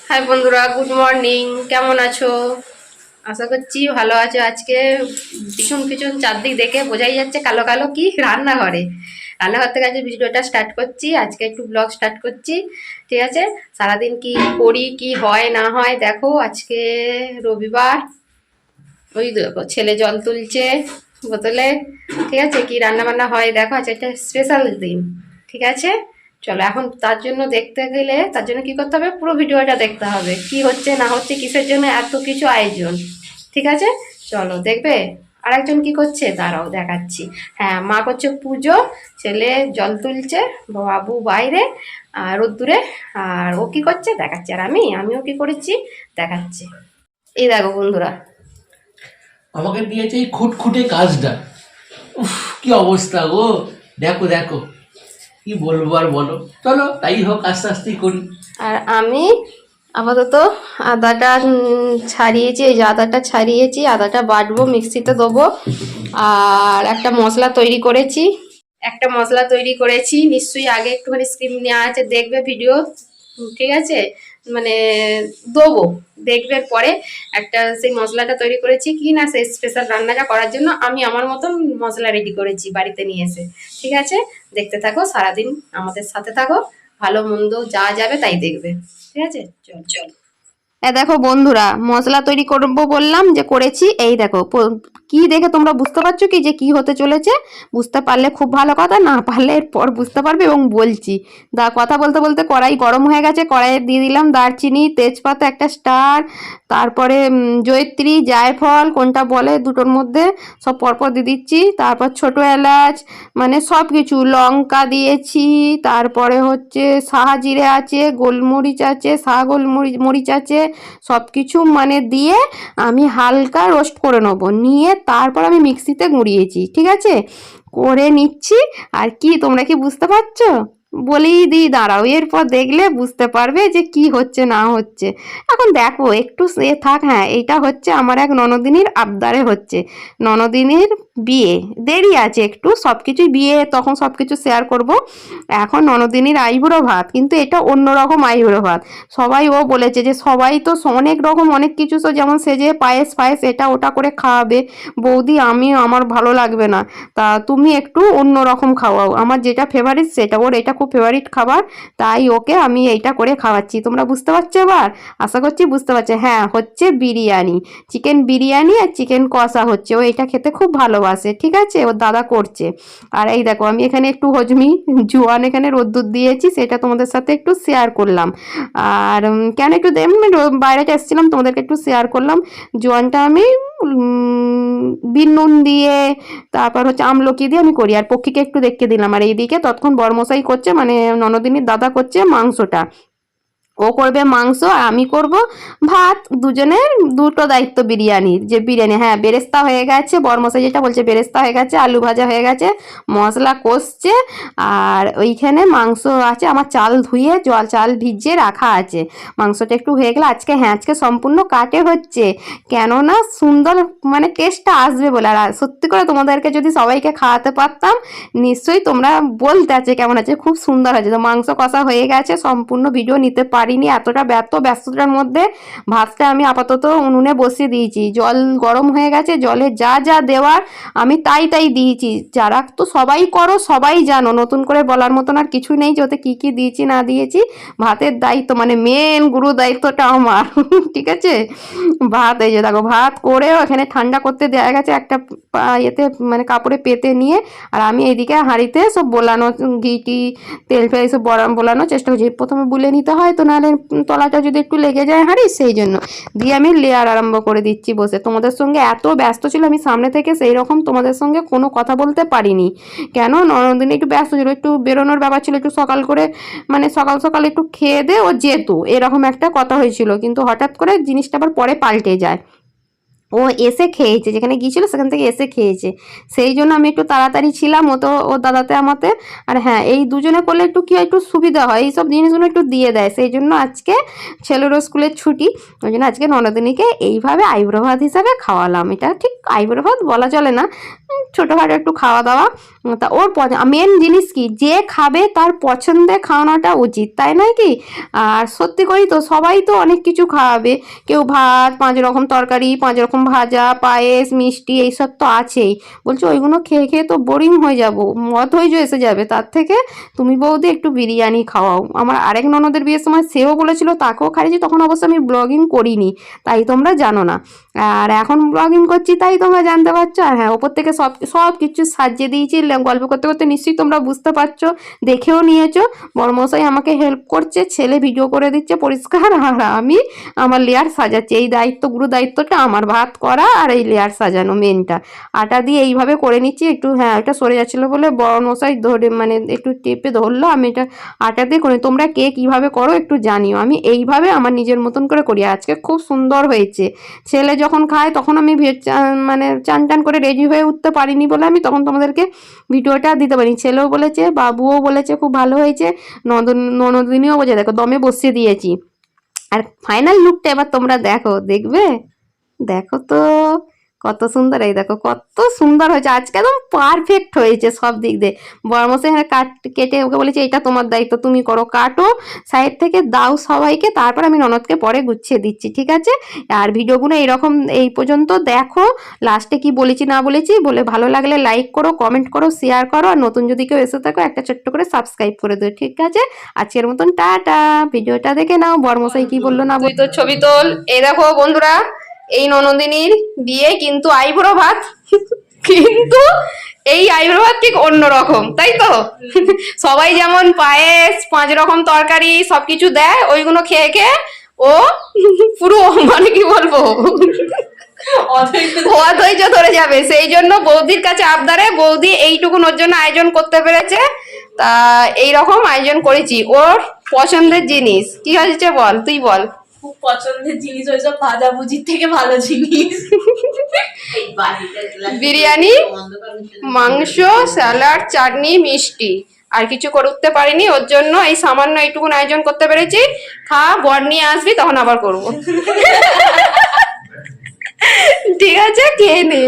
High বন্ধুরা, good morning. কেমন আছো? আশা করছি ভালো আছো। আজকে পিছন পিছন চারদিক দেখে বোঝাই যাচ্ছে কালো কালো কি রান্নাঘরে। রান্নাঘর থেকে আজকে ভিডিওটা স্টার্ট করছি। আজকে একটু ব্লগ স্টার্ট করছি, ঠিক আছে? সারাদিন কি করি, কি হয় না হয় দেখো। আজকে রবিবার, ওই দেখো ছেলে জল তুলছে বোতলে, ঠিক আছে? কি রান্না বান্না হয় দেখো। আজকে একটা স্পেশাল দিন, ঠিক আছে? চলো, এখন তার জন্য দেখতে গেলে তার জন্য কি করতে হবে, পুরো ভিডিওটা দেখতে হবে, কি হচ্ছে না হচ্ছে, কিসের জন্য এত কিছু আয়োজন, ঠিক আছে? চলো দেখবে। আরেকজন কি করছে দাঁড়াও দেখাচ্ছি। হ্যাঁ, মা করছে পুজো, ছেলে জল তুলছে, বাবু বাইরে আর রোদ্দুরে। আর ও কি করছে দেখাচ্ছে, আর আমিও কি করেছি দেখাচ্ছি। এই দেখো বন্ধুরা। আমাকে দিয়েছে এই খুঁটখুটে কাজটা। উফ, কি অবস্থা গো! দেখো দেখো, কি বলবো আর বলো। চলো তাই হোক, আস্তে আস্তেই করি। আর আমি আপাতত আদাটা ছাড়িয়েছি, এই যে আদাটা ছাড়িয়েছি, আদাটা বাটবো, মিক্সিতে দেবো। আর একটা মশলা তৈরি করেছি, নিশ্চয়ই আগে একটুখানি স্ক্রিন নেওয়া আছে, দেখবে ভিডিও, ঠিক আছে? মানে দেবো, দেখবে পরে। একটা সেই মশলাটা তৈরি করেছি কি না, সেই স্পেশাল রান্নাটা করার জন্য আমি আমার মতন মশলা রেডি করেছি বাড়িতে নিয়ে এসে, ঠিক আছে? দেখতে থাকো, সারাদিন আমাদের সাথে থাকো, ভালো মন্দ যা যাবে তাই দেখবে, ঠিক আছে? চল চল। দেখো বন্ধুরা, মশলা তৈরি করবো বললাম যে করেছি। এই দেখো কি দেখে তোমরা বুঝতে পারছো কি যে কি হতে চলেছে? বুঝতে পারলে খুব ভালো কথা, না পারলে এরপর বুঝতে পারবে। এবং বলছি, কথা বলতে বলতে কড়াই গরম হয়ে গেছে, কড়াইয়ে দিয়ে দিলাম দারচিনি, তেজপাতা, একটা স্টার, তারপরে জয়িত্রী, জায়ফল কোনটা বলে দুটোর মধ্যে, সব পরপর দিয়ে দিচ্ছি। তারপর ছোট এলাচ, মানে সব কিছু, লঙ্কা দিয়েছি। তারপরে হচ্ছে সাহা জিরে আছে, গোলমরিচ আছে, সাহা গোলমরিচ আছে, সব কিছু মানে দিয়ে আমি হালকা রোস্ট করে নেবো, নিয়ে তারপর আমি মিক্সিতে গুঁড়িয়েছি, ঠিক আছে? করে নিচ্ছি। আর কি তোমরা কি বুঝতে পারছো? বলেই দিই দাঁড়াও, এরপর দেখলে বুঝতে পারবে যে কি হচ্ছে না হচ্ছে। এখন দেখো একটু সে থাক। হ্যাঁ, এটা হচ্ছে আমার এক ননদিনীর আবদারে হচ্ছে, ননদিনীর বিয়ে, দেরি আছে একটু, সব কিছুই বিয়ে, তখন সব কিছু শেয়ার করব। এখন ননদিনীর আইবুড়ো ভাত, কিন্তু এটা অন্যরকম আইবুড়ো ভাত। সবাই ও বলেছে যে সবাই তো অনেক রকম অনেক কিছু, তো যেমন সেজে পায়েস ফায়েস এটা ওটা করে খাওয়াবে। বৌদি আমি আমার ভালো লাগবে না, তা তুমি একটু অন্য রকম খাওয়াও, আমার যেটা ফেভারিট সেটা, ওর এটা খুব ফেভারিট খাবার, তাই ওকে আমি এইটা করে খাওয়াচ্ছি। তোমরা বুঝতে পারছো এবার? আশা করছি বুঝতে পারছো। হ্যাঁ, হচ্ছে বিরিয়ানি, চিকেন বিরিয়ানি আর চিকেন কষা হচ্ছে। ও এটা খেতে খুব ভালোবাসে, ঠিক আছে? ওর দাদা করছে। আর এই দেখো আমি এখানে একটু হজমি জোয়ান এখানে রোদ্দুর দিয়েছি, সেটা তোমাদের সাথে একটু শেয়ার করলাম। আর কেন একটু বাইরেটা এসেছিলাম, তোমাদেরকে একটু শেয়ার করলাম। জোয়ানটা আমি বিন নুন দিয়ে, তারপর হচ্ছে আমলকি দিয়ে আমি করি। আর পক্ষীকে একটু দেখতে দিলাম। আর এইদিকে ততক্ষণ বরমশাই করছে, মানে ননদিনীর দাদা করছে মাংসটা। ও করবে মাংস আর আমি করব ভাত, দুজনের দুটো দায়িত্ব বিরিয়ানির। যে বিরিয়ানি, হ্যাঁ বেরেস্তা হয়ে গেছে, বরমশাই যেটা বলছে বেরেস্তা হয়ে গেছে, আলু ভাজা হয়ে গেছে, মশলা কষছে। আর ওইখানে মাংস আছে, আমার চাল ধুয়ে চাল ভিজিয়ে রাখা আছে। মাংসটা একটু হয়ে গেলে আজকে, হ্যাঁ আজকে সম্পূর্ণ কাটে হচ্ছে, কেননা সুন্দর মানে টেস্টটা আসবে বলে। আর সত্যি করে তোমাদেরকে যদি সবাইকে খাওয়াতে পারতাম, নিশ্চয়ই তোমরা বলতে আছে কেমন আছে, খুব সুন্দর আছে। তো মাংস কষা হয়ে গেছে, সম্পূর্ণ ভিডিও নিতে পারিনি এতটা ব্যস্ততার মধ্যে। ভাতটা আমি আপাতত উনুনে বসিয়ে দিয়েছি, জল গরম হয়ে গেছে, জলে যা যা দেওয়ার আমি তাই তাই দিয়েছি। যারা তো সবাই করো, সবাই জানো, নতুন করে বলার মতন আর কিছু নেই যে ওতে কী কী দিয়েছি না দিয়েছি। ভাতের দায়িত্ব মানে মেন গুরু দায়িত্বটা আমার ঠিক আছে? ভাত, এই যে দেখো ভাত করেও এখানে ঠান্ডা করতে দেওয়া গেছে একটা এতে, মানে কাপড়ে পেতে নিয়ে। আর আমি এইদিকে হাঁড়িতে সব বোলানো, ঘিটি তেল ফেল সব বোলানোর চেষ্টা করছি। প্রথমে বুলে নিতে হয়, তো নাহলে তলাটা যদি একটু লেগে যায় হাঁড়ি, সেই জন্য দিয়ে আমি লেয়ার আরম্ভ করে দিচ্ছি বসে। তোমাদের সঙ্গে এত ব্যস্ত ছিল আমি সামনে থেকে, সেই রকম তোমাদের সঙ্গে কোনো কথা বলতে পারিনি। কেন, ননদিনী একটু ব্যস্ত ছিল, একটু বেরোনোর ব্যাপার ছিল, একটু সকাল করে মানে সকাল সকাল একটু খেয়ে দে ও যেত, এরকম একটা কথা হয়েছিল। কিন্তু হঠাৎ করে জিনিসটা আবার পরে পাল্টে যায়। ও এসে খেয়েছে, যেখানে গিয়েছিল সেখান থেকে এসে খেয়েছে, সেই জন্য আমি একটু তাড়াতাড়ি ছিলাম, ও তো ও দাদাতে আমাতে। আর হ্যাঁ, এই দুজনে করলে একটু কি হয়, একটু সুবিধা হয়, এইসব জিনিসগুলো একটু দিয়ে দেয়, সেই জন্য আজকে ছেলেরও স্কুলের ছুটি, ওই জন্য আজকে ননদিনীকে এইভাবে আইবুড়ো ভাত হিসাবে খাওয়ালাম। এটা ঠিক আইবুড়ো ভাত বলা চলে না, ছোটোখাটো একটু খাওয়া দাওয়া। তা ওর মেন জিনিস কি, যে খাবে তার পছন্দে খাওয়ানোটা উচিত, তাই নয় কি? আর সত্যি করি তো, সবাই তো অনেক কিছু খাওয়াবে, কেউ ভাত, 5 রকম তরকারি, 5 রকম ভাজা, পায়েস, মিষ্টি, এইসব তো আছেই। বলছো ওইগুলো খেয়ে খেয়ে তো বোরিং হয়ে যাবো, মত হয়ে এসে যাবে, তার থেকে তুমি বৌদি একটু বিরিয়ানি খাওয়াও। আমার আরেক ননদের বিয়ের সময় সেও বলেছিল, তাকেও খাইয়েছি, তখন অবশ্য আমি ব্লগিং করিনি, তাই তোমরা জানো না। আর এখন ব্লগিং করছি তাই তোমরা জানতে পারছো। আর হ্যাঁ, ওপর থেকে সব সব কিছু সাজিয়ে দিয়েছি, গল্প করতে করতে নিশ্চয়ই তোমরা বুঝতে পারছো, দেখেও নিয়েছো। বড়মশাই আমাকে হেল্প করছে, ছেলে ভিডিও করে দিচ্ছে পরিষ্কার, আর আমি আমার লেয়ার সাজাচ্ছি। এই দায়িত্ব, গুরু দায়িত্বটা আমার, ভাত করা আর এই লেয়ার সাজানো মেনটা। আটা দিয়ে এইভাবে করে নিচ্ছি একটু, হ্যাঁ এটা সরে যাচ্ছিলো বলে বড়মশাই ধরে মানে একটু টেপে ধরলো, আমি এটা আটা দিয়ে করি। তোমরা কে কীভাবে করো একটু জানিও, আমি এইভাবে আমার নিজের মতন করে করি। আজকে খুব সুন্দর হয়েছে। ছেলে যখন খায় তখন আমি মানে চান টান করে রেডি হয়ে উঠতে পারিনি বলে আমি তখন তোমাদেরকে ভিডিওটা দিতে পারিনি। ছেলেও বলেছে, বাবুও বলেছে খুব ভালো হয়েছে, ননদিনীও বলেছে, দেখো দমে বসিয়ে দিয়েছি। আর ফাইনাল লুকটা এবার তোমরা দেখো, দেখবে, দেখো তো কত সুন্দর, এই দেখো কত সুন্দর হয়েছে, আজকে একদম পারফেক্ট হয়েছে সব দিক দিয়ে। বড়মশাই কেটে ওকে বলেছি এটা তোমার দায়িত্ব, তুমি করো, কাটো, সাইড থেকে দাও সবাইকে, তারপর আমি ননদকে পরে গুছিয়ে দিচ্ছি, ঠিক আছে? আর ভিডিওগুলো এইরকম এই পর্যন্ত দেখো, লাস্টে কি বলেছি না বলেছি বলে, ভালো লাগলে লাইক করো, কমেন্ট করো, শেয়ার করো, আর নতুন যদি কেউ এসে থাকো একটা ছোট্ট করে সাবস্ক্রাইব করে দিও, ঠিক আছে? আজকের মতন টাটা, ভিডিওটা দেখে নাও বড়মশাই কি বললো না। তুই তো ছবি তোল। এই দেখো বন্ধুরা, এই ননদিনীর বিয়ে কিন্তু আইবুড়ো ভাত, কিন্তু এই আইবুড়ো ভাত ঠিক অন্যরকম, তাই তো? সবাই যেমন পায়েস, 5 রকম তরকারি সবকিছু দেয়, ওইগুলো খেয়ে খেয়ে ও পুরো মানে কি বলবো, অধৈর্য ধরে যাবে। সেই জন্য বৌদির কাছে আবদারে বৌদি এইটুকুন ওর জন্য আয়োজন করতে পেরেছে। তা এইরকম আয়োজন করেছি, ওর পছন্দের জিনিস কি হয়েছে বল, তুই বল। খুব পছন্দের জিনিস ওইসব ভাজাভুজির থেকে ভালো জিনিস, বিরিয়ানি, মাংস, স্যালাড, চাটনি, মিষ্টি, আর কিছু করে উঠতে পারিনি, ওর জন্য এই সামান্য এইটুকুন আয়োজন করতে পেরেছি। খা, বর নিয়ে আসবি তখন আবার করবো। ঠিক আছে, খেয়ে নে।